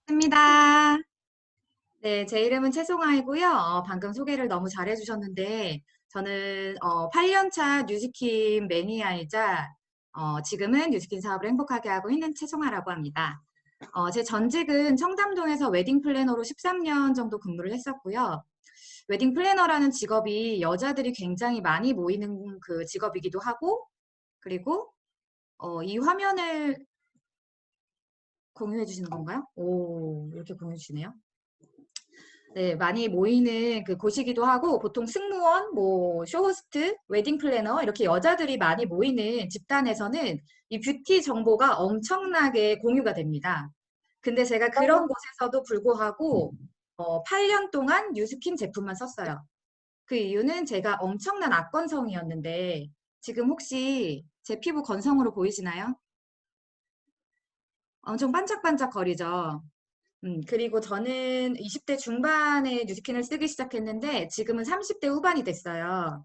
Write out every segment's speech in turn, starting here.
반갑습니다. 네, 제 이름은 최송아이고요. 방금 소개를 너무 잘해주셨는데, 저는 8년차 뉴스킨 매니아이자 지금은 뉴스킨 사업을 행복하게 하고 있는 최송아라고 합니다. 제 전직은 청담동에서 웨딩 플래너로 13년 정도 근무를 했었고요. 웨딩 플래너라는 직업이 여자들이 굉장히 많이 모이는 그 직업이기도 하고, 그리고 이 화면을 공유해 주시는 건가요? 오, 이렇게 공유해 주시네요. 네, 많이 모이는 그 곳이기도 하고 보통 승무원, 뭐 쇼호스트, 웨딩 플래너 이렇게 여자들이 많이 모이는 집단에서는 이 뷰티 정보가 엄청나게 공유가 됩니다. 근데 제가 그런 곳에서도 불구하고 8년 동안 뉴스킨 제품만 썼어요. 그 이유는 제가 엄청난 악건성이었는데 지금 혹시 제 피부 건성으로 보이시나요? 엄청 반짝반짝거리죠? 그리고 저는 20대 중반에 뉴스킨을 쓰기 시작했는데 지금은 30대 후반이 됐어요.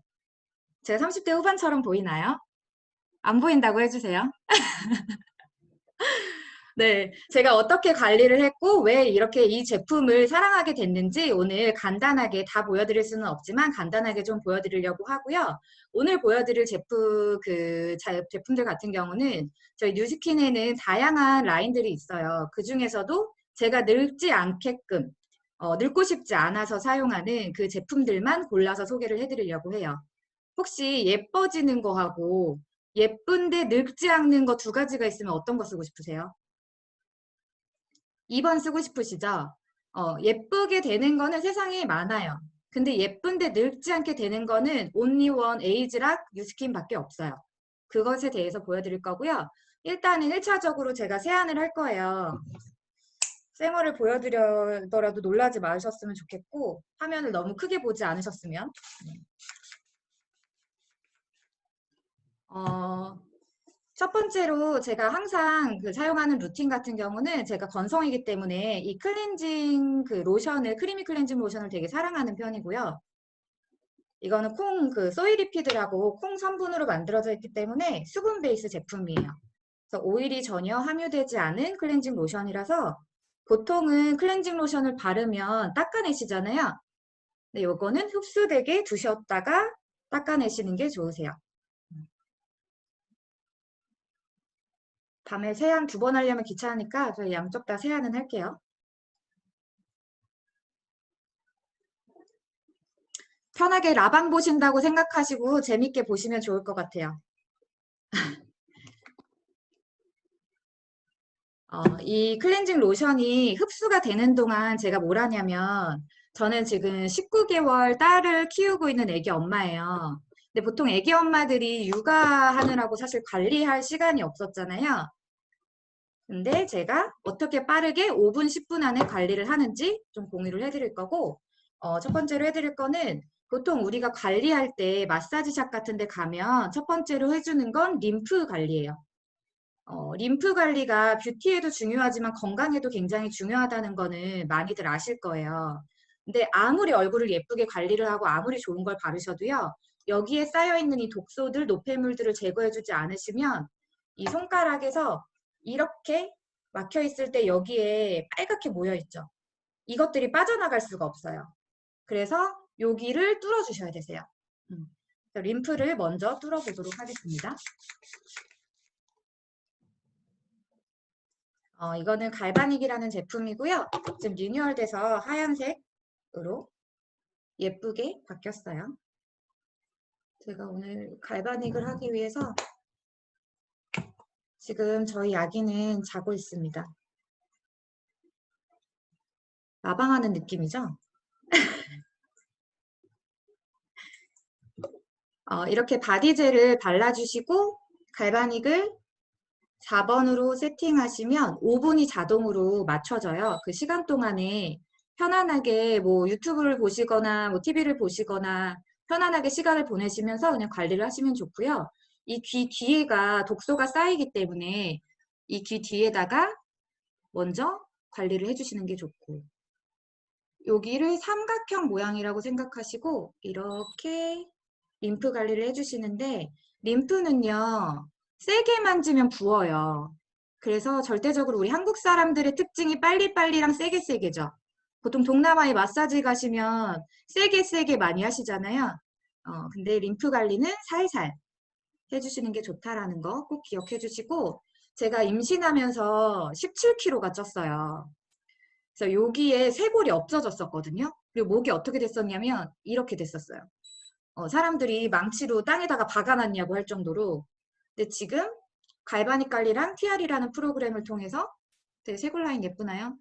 제가 30대 후반처럼 보이나요? 안 보인다고 해주세요. 네, 제가 어떻게 관리를 했고 왜 이렇게 이 제품을 사랑하게 됐는지 오늘 간단하게 다 보여드릴 수는 없지만 간단하게 좀 보여드리려고 하고요. 오늘 보여드릴 제품들 같은 경우는 저희 뉴스킨에는 다양한 라인들이 있어요. 그 중에서도 제가 늙지 않게끔 늙고 싶지 않아서 사용하는 그 제품들만 골라서 소개를 해드리려고 해요. 혹시 예뻐지는 거하고 예쁜데 늙지 않는 거 두 가지가 있으면 어떤 거 쓰고 싶으세요? 2번 쓰고 싶으시죠? 예쁘게 되는 거는 세상에 많아요. 근데 예쁜데 늙지 않게 되는 거는 온리원 에이즈락 뉴스킨밖에 없어요. 그것에 대해서 보여드릴 거고요. 일단은 1차적으로 제가 세안을 할 거예요. 생얼을 보여드려더라도 놀라지 마셨으면 좋겠고 화면을 너무 크게 보지 않으셨으면. 어, 첫 번째로 제가 항상 그 사용하는 루틴 같은 경우는 제가 건성이기 때문에 이 클렌징 그 로션을 크리미 클렌징 로션을 되게 사랑하는 편이고요. 이거는 콩 그 소이리피드라고 콩 성분으로 만들어져 있기 때문에 수분 베이스 제품이에요. 그래서 오일이 전혀 함유되지 않은 클렌징 로션이라서 보통은 클렌징 로션을 바르면 닦아내시잖아요. 근데 요거는 흡수되게 두셨다가 닦아내시는 게 좋으세요. 밤에 세안 2번 하려면 귀찮으니까 저희 양쪽 다 세안은 할게요. 편하게 라방 보신다고 생각하시고 재밌게 보시면 좋을 것 같아요. 이 클렌징 로션이 흡수가 되는 동안 제가 뭘 하냐면 저는 지금 19개월 딸을 키우고 있는 애기 엄마예요. 근데 보통 애기 엄마들이 육아하느라고 사실 관리할 시간이 없었잖아요. 근데 제가 어떻게 빠르게 5분, 10분 안에 관리를 하는지 좀 공유를 해드릴 거고, 첫 번째로 해드릴 거는 보통 우리가 관리할 때 마사지샵 같은 데 가면 첫 번째로 해주는 건 림프 관리예요. 림프 관리가 뷰티에도 중요하지만 건강에도 굉장히 중요하다는 거는 많이들 아실 거예요. 근데 아무리 얼굴을 예쁘게 관리를 하고 아무리 좋은 걸 바르셔도요, 여기에 쌓여있는 이 독소들, 노폐물들을 제거해주지 않으시면 이 손가락에서 이렇게 막혀 있을 때 여기에 빨갛게 모여 있죠. 이것들이 빠져나갈 수가 없어요. 그래서 여기를 뚫어주셔야 되세요. 림프를 먼저 뚫어보도록 하겠습니다. 이거는 갈바닉이라는 제품이고요. 지금 리뉴얼돼서 하얀색으로 예쁘게 바뀌었어요. 제가 오늘 갈바닉을 하기 위해서 지금 저희 아기는 자고 있습니다. 라방하는 느낌이죠? 이렇게 바디젤을 발라주시고 갈바닉을 4번으로 세팅하시면 5분이 자동으로 맞춰져요. 그 시간 동안에 편안하게 뭐 유튜브를 보시거나 뭐 TV를 보시거나 편안하게 시간을 보내시면서 그냥 관리를 하시면 좋고요. 이 귀 뒤에가 독소가 쌓이기 때문에 이 귀 뒤에다가 먼저 관리를 해주시는 게 좋고 여기를 삼각형 모양이라고 생각하시고 이렇게 림프 관리를 해주시는데 림프는요 세게 만지면 부어요. 그래서 절대적으로 우리 한국 사람들의 특징이 빨리빨리랑 세게세게죠. 보통 동남아에 마사지 가시면 세게 많이 하시잖아요. 근데 림프 관리는 살살 해주시는 게 좋다라는 거 꼭 기억해 주시고, 제가 임신하면서 17kg가 쪘어요. 그래서 여기에 쇄골이 없어졌었거든요. 그리고 목이 어떻게 됐었냐면 이렇게 됐었어요. 사람들이 망치로 땅에다가 박아놨냐고 할 정도로. 근데 지금 갈바닉 관리랑 TR이라는 프로그램을 통해서 되게 쇄골 라인 예쁘나요?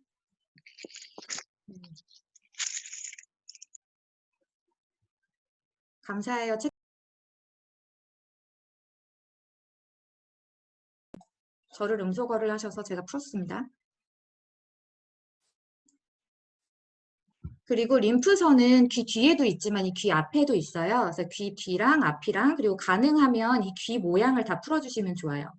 감사해요. 저를 음소거를 하셔서 제가 풀었습니다. 그리고 림프선은 귀 뒤에도 있지만 이 귀 앞에도 있어요. 그래서 귀 뒤랑 앞이랑, 그리고 가능하면 이 귀 모양을 다 풀어주시면 좋아요.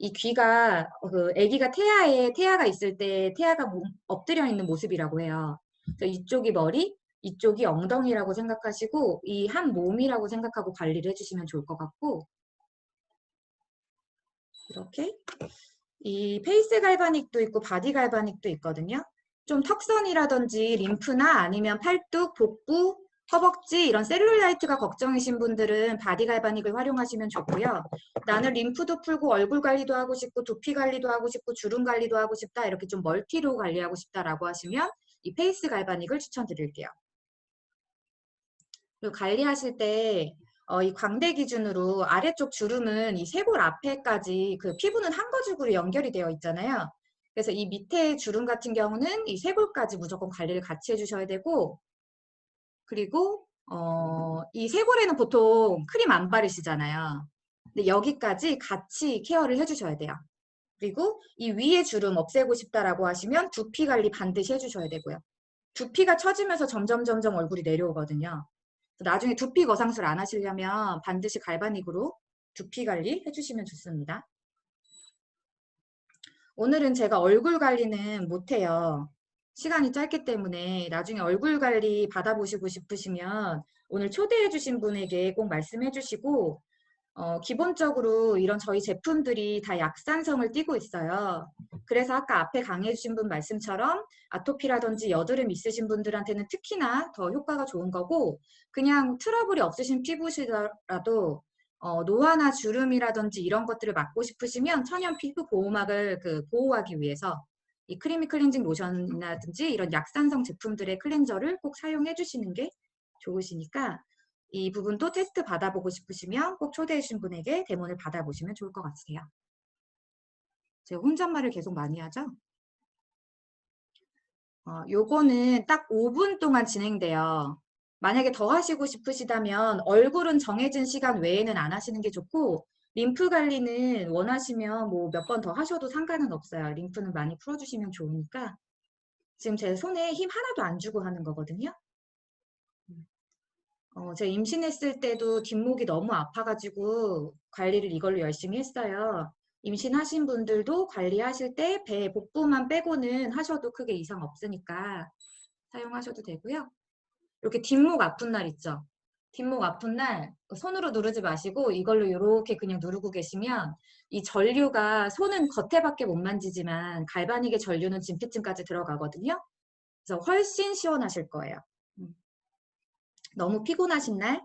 이 귀가 그 아기가 태아가 있을 때 태아가 엎드려 있는 모습이라고 해요. 그래서 이쪽이 머리, 이쪽이 엉덩이라고 생각하시고 이 한 몸이라고 생각하고 관리를 해주시면 좋을 것 같고, 이렇게 이 페이스 갈바닉도 있고 바디 갈바닉도 있거든요. 좀 턱선이라든지 림프나 아니면 팔뚝, 복부, 허벅지 이런 셀룰라이트가 걱정이신 분들은 바디 갈바닉을 활용하시면 좋고요. 나는 림프도 풀고 얼굴 관리도 하고 싶고 두피 관리도 하고 싶고 주름 관리도 하고 싶다, 이렇게 좀 멀티로 관리하고 싶다라고 하시면 이 페이스 갈바닉을 추천드릴게요. 그리고 관리하실 때 이 광대 기준으로 아래쪽 주름은 이 쇄골 앞에까지, 그 피부는 한 거죽으로 연결이 되어 있잖아요. 그래서 이 밑에 주름 같은 경우는 이 쇄골까지 무조건 관리를 같이 해주셔야 되고, 그리고 이 쇄골에는 보통 크림 안 바르시잖아요. 근데 여기까지 같이 케어를 해주셔야 돼요. 그리고 이 위에 주름 없애고 싶다라고 하시면 두피 관리 반드시 해주셔야 되고요. 두피가 처지면서 점점 얼굴이 내려오거든요. 나중에 두피 거상술 안 하시려면 반드시 갈바닉으로 두피 관리 해주시면 좋습니다. 오늘은 제가 얼굴 관리는 못해요. 시간이 짧기 때문에 나중에 얼굴 관리 받아보시고 싶으시면 오늘 초대해 주신 분에게 꼭 말씀해 주시고, 기본적으로 이런 저희 제품들이 다 약산성을 띠고 있어요. 그래서 아까 앞에 강의해 주신 분 말씀처럼 아토피라든지 여드름 있으신 분들한테는 특히나 더 효과가 좋은 거고, 그냥 트러블이 없으신 피부시더라도 노화나 주름이라든지 이런 것들을 막고 싶으시면 천연 피부 보호막을 보호하기 위해서 이 크리미 클렌징 로션이라든지 이런 약산성 제품들의 클렌저를 꼭 사용해 주시는 게 좋으시니까, 이 부분도 테스트 받아보고 싶으시면 꼭 초대해 주신 분에게 데모를 받아보시면 좋을 것 같으세요. 제가 혼잣말을 계속 많이 하죠? 요거는 딱 5분 동안 진행돼요. 만약에 더 하시고 싶으시다면 얼굴은 정해진 시간 외에는 안 하시는 게 좋고, 림프 관리는 원하시면 뭐 몇 번 더 하셔도 상관은 없어요. 림프는 많이 풀어주시면 좋으니까. 지금 제 손에 힘 하나도 안 주고 하는 거거든요. 제가 임신했을 때도 뒷목이 너무 아파가지고 관리를 이걸로 열심히 했어요. 임신하신 분들도 관리하실 때 배 복부만 빼고는 하셔도 크게 이상 없으니까 사용하셔도 되고요. 이렇게 뒷목 아픈 날 있죠? 뒷목 아픈 날 손으로 누르지 마시고 이걸로 이렇게 그냥 누르고 계시면 이 전류가, 손은 겉에밖에 못 만지지만 갈바닉의 전류는 진피층까지 들어가거든요. 그래서 훨씬 시원하실 거예요. 너무 피곤하신 날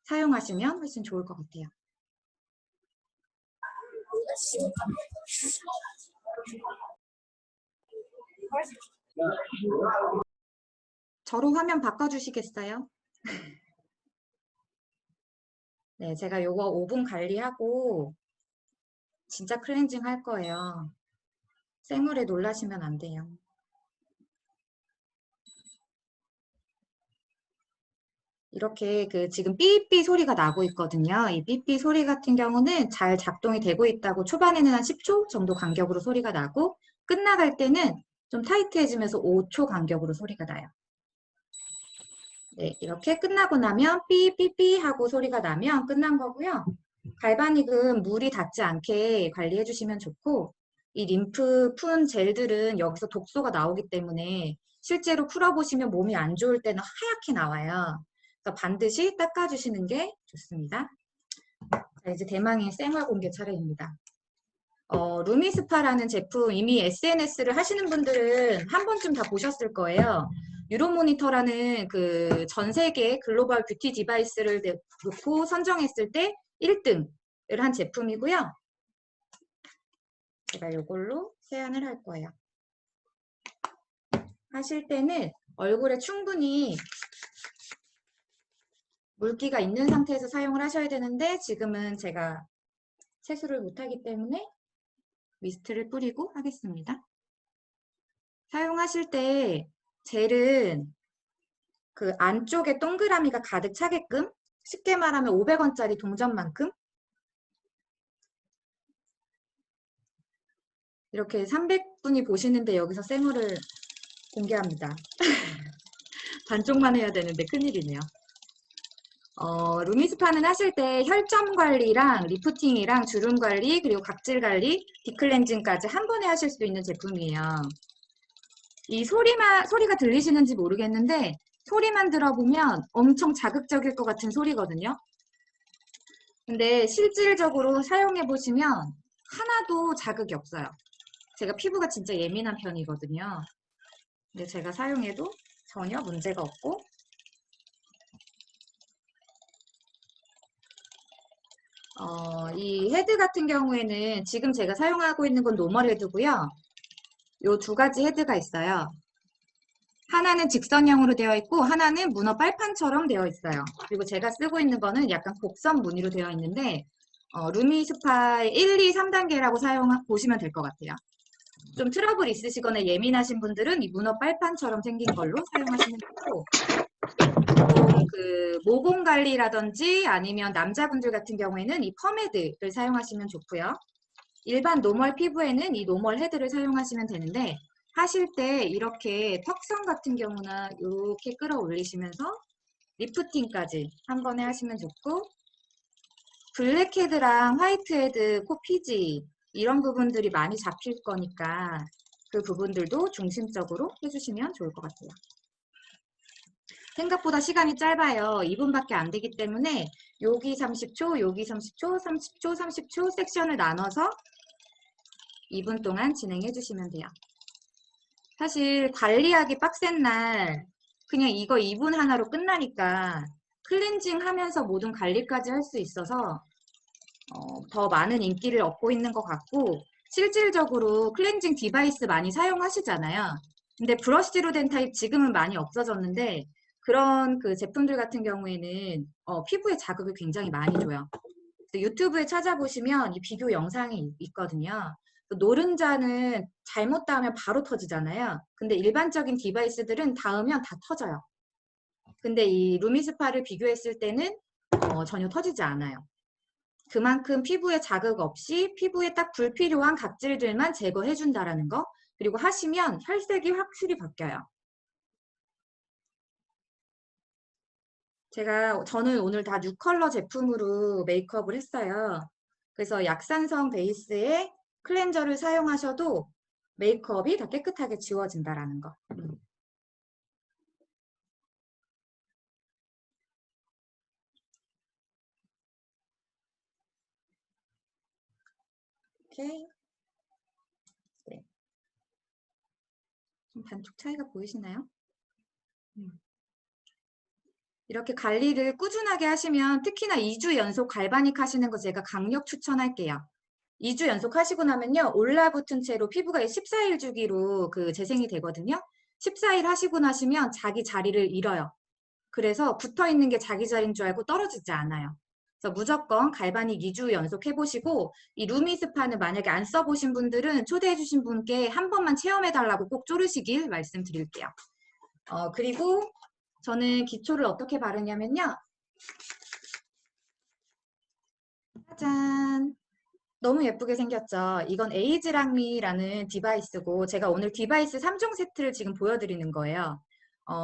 사용하시면 훨씬 좋을 것 같아요. 저로 화면 바꿔주시겠어요? 네, 제가 요거 5분 관리하고 진짜 클렌징 할 거예요. 생얼에 놀라시면 안 돼요. 이렇게 지금 삐삐 소리가 나고 있거든요. 이 삐삐 소리 같은 경우는 잘 작동이 되고 있다고, 초반에는 한 10초 정도 간격으로 소리가 나고 끝나갈 때는 좀 타이트해지면서 5초 간격으로 소리가 나요. 네, 이렇게 끝나고 나면 삐삐삐 하고 소리가 나면 끝난 거고요. 갈바닉은 물이 닿지 않게 관리해 주시면 좋고, 이 림프 푼 젤들은 여기서 독소가 나오기 때문에 실제로 풀어보시면 몸이 안 좋을 때는 하얗게 나와요. 그래서 반드시 닦아주시는 게 좋습니다. 자, 이제 대망의 생활 공개 차례입니다. 루미스파라는 제품 이미 SNS를 하시는 분들은 한 번쯤 다 보셨을 거예요. 유로모니터라는 그 전 세계 글로벌 뷰티 디바이스를 놓고 선정했을 때 1등을 한 제품이고요. 제가 이걸로 세안을 할 거예요. 하실 때는 얼굴에 충분히 물기가 있는 상태에서 사용을 하셔야 되는데 지금은 제가 세수를 못하기 때문에 미스트를 뿌리고 하겠습니다. 사용하실 때 젤은 그 안쪽에 동그라미가 가득 차게끔, 쉽게 말하면 500원짜리 동전만큼 이렇게 300분이 보시는데 여기서 쌩얼을 공개합니다. 반쪽만 해야 되는데 큰일이네요. 루미스파는 하실 때 혈점 관리랑 리프팅이랑 주름 관리 그리고 각질 관리, 딥클렌징까지 한 번에 하실 수 있는 제품이에요. 이 소리가 들리시는지 모르겠는데 소리만 들어보면 엄청 자극적일 것 같은 소리거든요. 근데 실질적으로 사용해 보시면 하나도 자극이 없어요. 제가 피부가 진짜 예민한 편이거든요. 근데 제가 사용해도 전혀 문제가 없고 이 헤드 같은 경우에는 지금 제가 사용하고 있는 건 노멀 헤드고요. 요 두 가지 헤드가 있어요. 하나는 직선형으로 되어 있고 하나는 문어 빨판처럼 되어 있어요. 그리고 제가 쓰고 있는 거는 약간 곡선 무늬로 되어 있는데 루미스파의 1, 2, 3단계라고 보시면 될 것 같아요. 좀 트러블 있으시거나 예민하신 분들은 이 문어 빨판처럼 생긴 걸로 사용하시면 되고 그 모공 관리라든지 아니면 남자분들 같은 경우에는 이 펌헤드를 사용하시면 좋고요. 일반 노멀 피부에는 이 노멀 헤드를 사용하시면 되는데 하실 때 이렇게 턱선 같은 경우는 이렇게 끌어올리시면서 리프팅까지 한 번에 하시면 좋고 블랙 헤드랑 화이트 헤드, 코 피지 이런 부분들이 많이 잡힐 거니까 그 부분들도 중심적으로 해주시면 좋을 것 같아요. 생각보다 시간이 짧아요. 2분밖에 안 되기 때문에 여기 30초, 여기 30초, 30초, 30초 섹션을 나눠서 2분 동안 진행해 주시면 돼요. 사실 관리하기 빡센 날 그냥 이거 2분 하나로 끝나니까 클렌징 하면서 모든 관리까지 할 수 있어서 더 많은 인기를 얻고 있는 것 같고 실질적으로 클렌징 디바이스 많이 사용하시잖아요. 근데 브러쉬로 된 타입 지금은 많이 없어졌는데 그런 그 제품들 같은 경우에는 피부에 자극을 굉장히 많이 줘요. 유튜브에 찾아보시면 이 비교 영상이 있거든요. 노른자는 잘못 닿으면 바로 터지잖아요. 근데 일반적인 디바이스들은 닿으면 다 터져요. 근데 이 루미스파를 비교했을 때는 전혀 터지지 않아요. 그만큼 피부에 자극 없이 피부에 딱 불필요한 각질들만 제거해 준다라는 거. 그리고 하시면 혈색이 확실히 바뀌어요. 저는 오늘 다 뉴컬러 제품으로 메이크업을 했어요. 그래서 약산성 베이스의 클렌저를 사용하셔도 메이크업이 더 깨끗하게 지워진다라는 거. 오케이. 네. 좀 반쪽 차이가 보이시나요? 이렇게 관리를 꾸준하게 하시면 특히나 2주 연속 갈바닉 하시는 거 제가 강력 추천할게요. 2주 연속 하시고 나면요. 올라붙은 채로 피부가 14일 주기로 그 재생이 되거든요. 14일 하시고 나시면 자기 자리를 잃어요. 그래서 붙어 있는 게 자기 자리인 줄 알고 떨어지지 않아요. 그래서 무조건 갈바닉 2주 연속 해보시고 이 루미스파는 만약에 안 써보신 분들은 초대해주신 분께 한 번만 체험해달라고 꼭 쪼르시길 말씀드릴게요. 그리고 저는 기초를 어떻게 바르냐면요. 짜잔. 너무 예쁘게 생겼죠? 이건 에이즈랑미라는 디바이스고 제가 오늘 디바이스 3종 세트를 지금 보여드리는 거예요.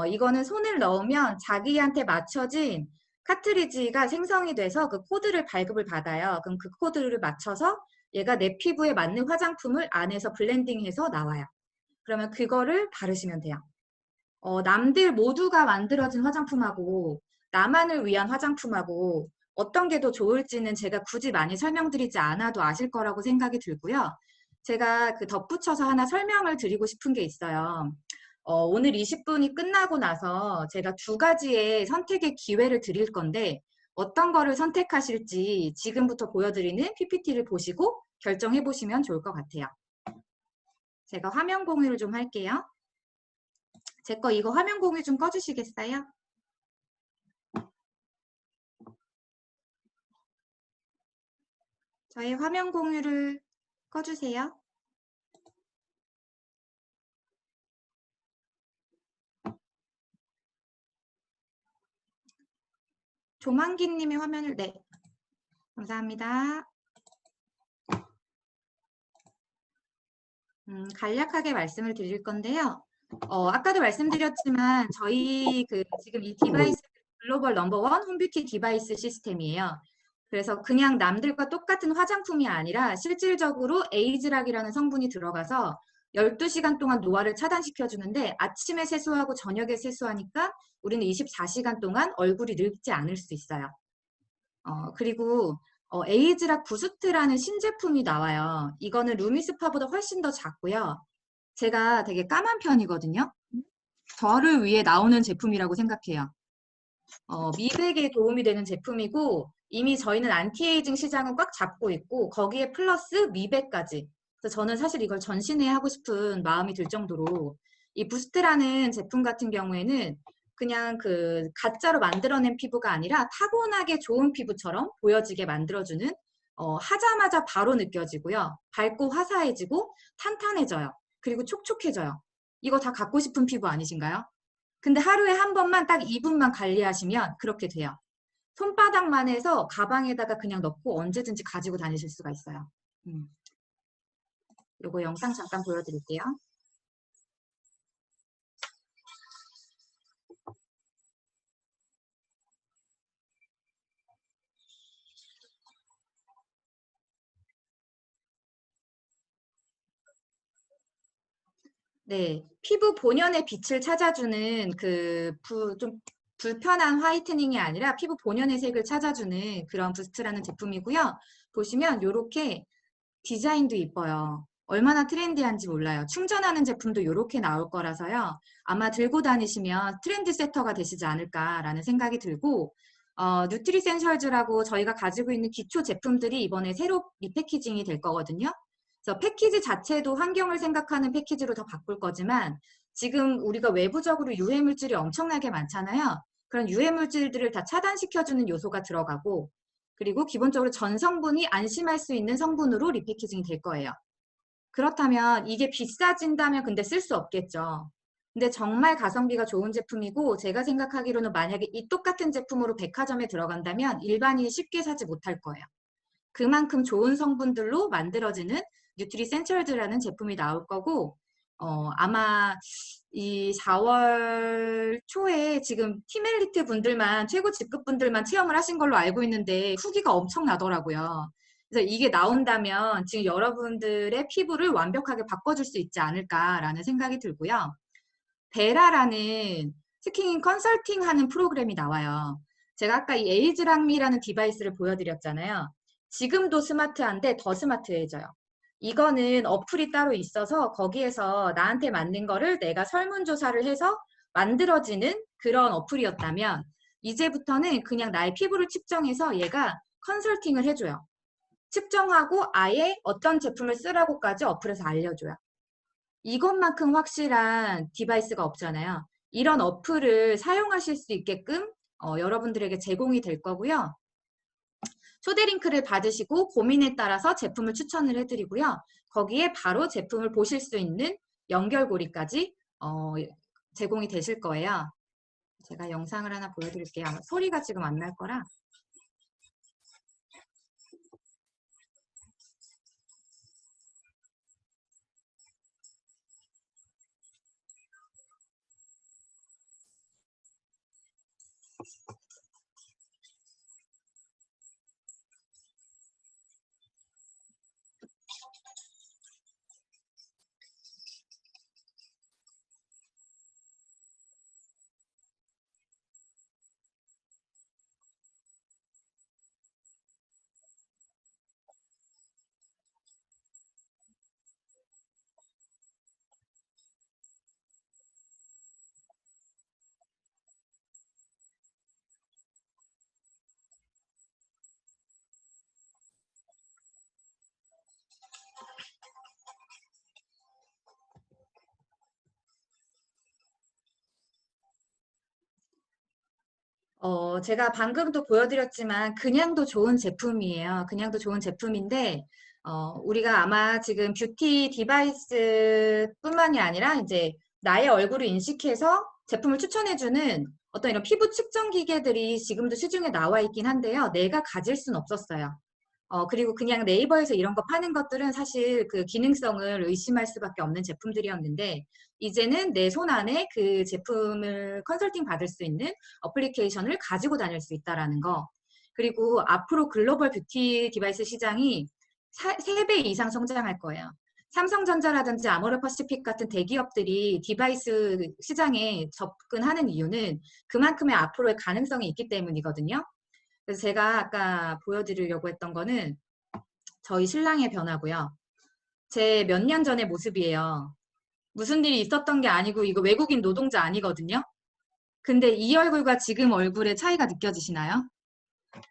이거는 손을 넣으면 자기한테 맞춰진 카트리지가 생성이 돼서 그 코드를 발급을 받아요. 그럼 그 코드를 맞춰서 얘가 내 피부에 맞는 화장품을 안에서 블렌딩해서 나와요. 그러면 그거를 바르시면 돼요. 남들 모두가 만들어진 화장품하고 나만을 위한 화장품하고 어떤 게 더 좋을지는 제가 굳이 많이 설명드리지 않아도 아실 거라고 생각이 들고요. 제가 그 덧붙여서 하나 설명을 드리고 싶은 게 있어요. 오늘 20분이 끝나고 나서 제가 두 가지의 선택의 기회를 드릴 건데 어떤 거를 선택하실지 지금부터 보여드리는 PPT를 보시고 결정해 보시면 좋을 것 같아요. 제가 화면 공유를 좀 할게요. 제 거 이거 화면 공유 좀 꺼주시겠어요? 저희 화면 공유를 꺼주세요. 조만기님의 화면을, 네. 감사합니다. 간략하게 말씀을 드릴 건데요. 아까도 말씀드렸지만 저희 지금 이 디바이스 글로벌 넘버원 홈뷰티 디바이스 시스템이에요. 그래서 그냥 남들과 똑같은 화장품이 아니라 실질적으로 에이즈락이라는 성분이 들어가서 12시간 동안 노화를 차단시켜주는데 아침에 세수하고 저녁에 세수하니까 우리는 24시간 동안 얼굴이 늙지 않을 수 있어요. 그리고 에이즈락 부스트라는 신제품이 나와요. 이거는 루미스파보다 훨씬 더 작고요. 제가 되게 까만 편이거든요. 저를 위해 나오는 제품이라고 생각해요. 미백에 도움이 되는 제품이고 이미 저희는 안티에이징 시장은 꽉 잡고 있고 거기에 플러스 미백까지. 그래서 저는 사실 이걸 전신에 하고 싶은 마음이 들 정도로 이 부스트라는 제품 같은 경우에는 그냥 그 가짜로 만들어낸 피부가 아니라 타고나게 좋은 피부처럼 보여지게 만들어주는 하자마자 바로 느껴지고요. 밝고 화사해지고 탄탄해져요. 그리고 촉촉해져요. 이거 다 갖고 싶은 피부 아니신가요? 근데 하루에 한 번만 딱 2분만 관리하시면 그렇게 돼요. 손바닥만 해서 가방에다가 그냥 넣고 언제든지 가지고 다니실 수가 있어요. 요거 영상 잠깐 보여드릴게요. 네, 피부 본연의 빛을 찾아주는 좀 불편한 화이트닝이 아니라 피부 본연의 색을 찾아주는 그런 부스트라는 제품이고요. 보시면 이렇게 디자인도 이뻐요. 얼마나 트렌디한지 몰라요. 충전하는 제품도 이렇게 나올 거라서요. 아마 들고 다니시면 트렌드 세터가 되시지 않을까라는 생각이 들고 뉴트리센셜즈라고 저희가 가지고 있는 기초 제품들이 이번에 새로 리패키징이 될 거거든요. 그래서 패키지 자체도 환경을 생각하는 패키지로 더 바꿀 거지만 지금 우리가 외부적으로 유해 물질이 엄청나게 많잖아요. 그런 유해 물질들을 다 차단시켜주는 요소가 들어가고 그리고 기본적으로 전 성분이 안심할 수 있는 성분으로 리패키징이 될 거예요. 그렇다면 이게 비싸진다면 근데 쓸 수 없겠죠. 근데 정말 가성비가 좋은 제품이고 제가 생각하기로는 만약에 이 똑같은 제품으로 백화점에 들어간다면 일반인이 쉽게 사지 못할 거예요. 그만큼 좋은 성분들로 만들어지는 뉴트리센셜즈라는 제품이 나올 거고 아마 이 4월 초에 지금 티멜리트 분들만 최고 직급 분들만 체험을 하신 걸로 알고 있는데 후기가 엄청 나더라고요. 그래서 이게 나온다면 지금 여러분들의 피부를 완벽하게 바꿔줄 수 있지 않을까라는 생각이 들고요. 베라라는 스킨 컨설팅 하는 프로그램이 나와요. 제가 아까 이 에이즈랑미라는 디바이스를 보여드렸잖아요. 지금도 스마트한데 더 스마트해져요. 이거는 어플이 따로 있어서 거기에서 나한테 맞는 거를 내가 설문조사를 해서 만들어지는 그런 어플이었다면 이제부터는 그냥 나의 피부를 측정해서 얘가 컨설팅을 해줘요. 측정하고 아예 어떤 제품을 쓰라고까지 어플에서 알려줘요. 이것만큼 확실한 디바이스가 없잖아요. 이런 어플을 사용하실 수 있게끔 여러분들에게 제공이 될 거고요. 초대 링크를 받으시고 고민에 따라서 제품을 추천을 해드리고요. 거기에 바로 제품을 보실 수 있는 연결고리까지 제공이 되실 거예요. 제가 영상을 하나 보여드릴게요. 소리가 지금 안 날 거라. 제가 방금도 보여드렸지만 그냥도 좋은 제품이에요. 그냥도 좋은 제품인데 우리가 아마 지금 뷰티 디바이스뿐만이 아니라 이제 나의 얼굴을 인식해서 제품을 추천해주는 어떤 이런 피부 측정 기계들이 지금도 시중에 나와 있긴 한데요. 내가 가질 순 없었어요. 그리고 그냥 네이버에서 이런 거 파는 것들은 사실 그 기능성을 의심할 수밖에 없는 제품들이었는데, 이제는 내 손 안에 그 제품을 컨설팅 받을 수 있는 어플리케이션을 가지고 다닐 수 있다라는 거. 그리고 앞으로 글로벌 뷰티 디바이스 시장이 3배 이상 성장할 거예요. 삼성전자라든지 아모레퍼시픽 같은 대기업들이 디바이스 시장에 접근하는 이유는 그만큼의 앞으로의 가능성이 있기 때문이거든요. 그래서 제가 아까 보여드리려고 했던 거는 저희 신랑의 변화고요. 제 몇 년 전의 모습이에요. 무슨 일이 있었던 게 아니고 이거 외국인 노동자 아니거든요. 근데 이 얼굴과 지금 얼굴의 차이가 느껴지시나요?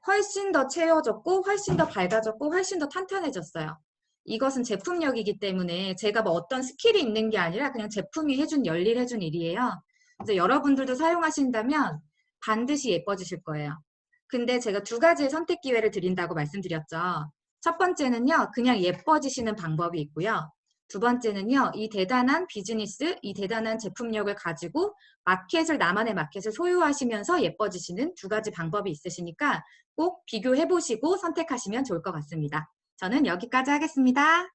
훨씬 더 채워졌고 훨씬 더 밝아졌고 훨씬 더 탄탄해졌어요. 이것은 제품력이기 때문에 제가 뭐 어떤 스킬이 있는 게 아니라 그냥 제품이 해준 열일해준 일이에요. 그래서 여러분들도 사용하신다면 반드시 예뻐지실 거예요. 근데 제가 두 가지의 선택 기회를 드린다고 말씀드렸죠. 첫 번째는요, 그냥 예뻐지시는 방법이 있고요. 두 번째는요, 이 대단한 비즈니스, 이 대단한 제품력을 가지고 나만의 마켓을 소유하시면서 예뻐지시는 두 가지 방법이 있으시니까 꼭 비교해 보시고 선택하시면 좋을 것 같습니다. 저는 여기까지 하겠습니다.